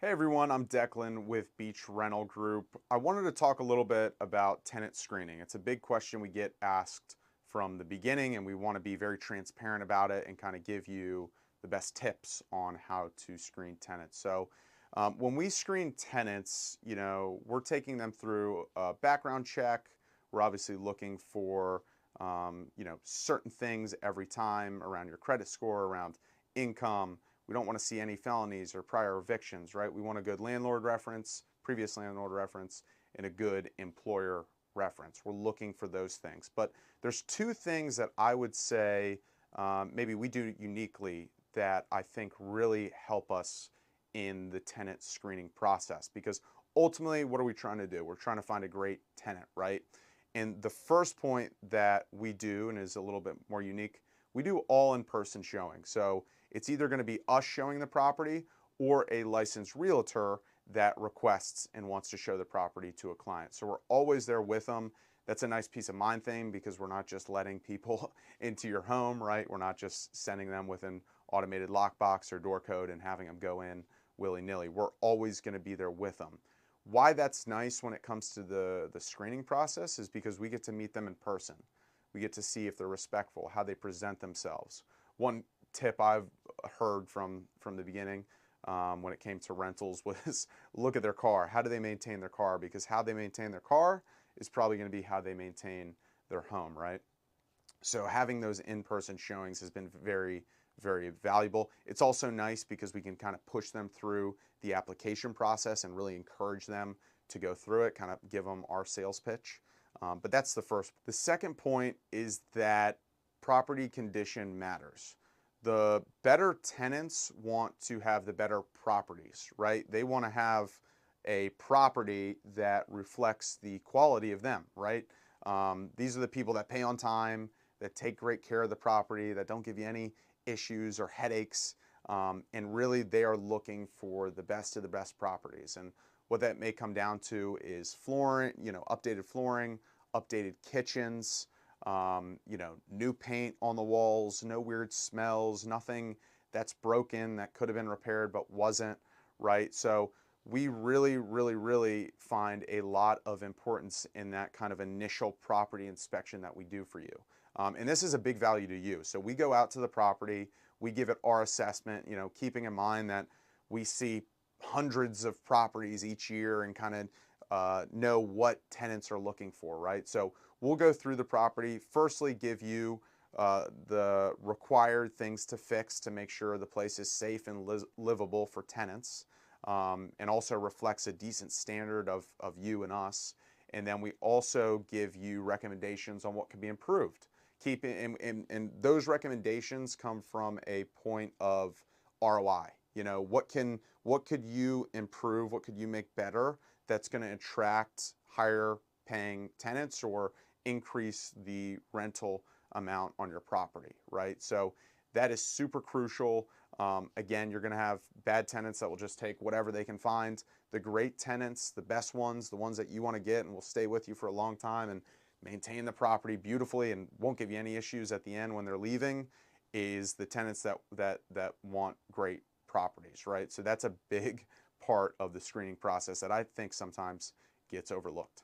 Hey everyone, I'm Declan with Beach Rental Group. I wanted to talk a little bit about tenant screening. It's a big question we get asked from the beginning, and we want to be very transparent about it and kind of give you the best tips on how to screen tenants. When we screen tenants, we're taking them through a background check. We're obviously looking for, certain things every time around your credit score, around income. We don't want to see any felonies or prior evictions, right? We want a good landlord reference, previous landlord reference, and a good employer reference. We're looking for those things. But there's two things that I would say maybe we do uniquely that I think really help us in the tenant screening process. Because ultimately, what are we trying to do? We're trying to find a great tenant, right? And the first point that we do, and is a little bit more unique, we do all in-person showing. So it's either going to be us showing the property or a licensed realtor that requests and wants to show the property to a client. So we're always there with them. That's a nice peace of mind thing because we're not just letting people into your home, right? We're not just sending them with an automated lockbox or door code and having them go in willy-nilly. We're always going to be there with them. Why that's nice when it comes to the screening process is because we get to meet them in person. We get to see if they're respectful, how they present themselves. One tip I've heard from the beginning when it came to rentals was look at their car. How do they maintain their car? Because how they maintain their car is probably going to be how they maintain their home, right? So having those in-person showings has been very, very valuable. It's also nice because we can kind of push them through the application process and really encourage them to go through it, kind of give them our sales pitch. But that's the first. The second point is that property condition matters. The better tenants want to have the better properties, right? They want to have a property that reflects the quality of them, right? These are the people that pay on time, that take great care of the property, that don't give you any issues or headaches, and really they are looking for the best of the best properties. And what that may come down to is flooring, updated flooring, updated kitchens, new paint on the walls, no weird smells, nothing that's broken that could have been repaired but wasn't, right? So we really, really, really find a lot of importance in that kind of initial property inspection that we do for you. And this is a big value to you. So we go out to the property, we give it our assessment, keeping in mind that we see hundreds of properties each year and kind of know what tenants are looking for, right? So we'll go through the property, firstly give you the required things to fix to make sure the place is safe and livable for tenants, and also reflects a decent standard of you and us. And then we also give you recommendations on what can be improved. And those recommendations come from a point of ROI. What could you improve? What could you make better that's going to attract higher paying tenants or increase the rental amount on your property, right? So that is super crucial. Again, you're going to have bad tenants that will just take whatever they can find. The great tenants, the best ones, the ones that you want to get and will stay with you for a long time and maintain the property beautifully and won't give you any issues at the end when they're leaving, is the tenants that want great properties, right? So that's a big part of the screening process that I think sometimes gets overlooked.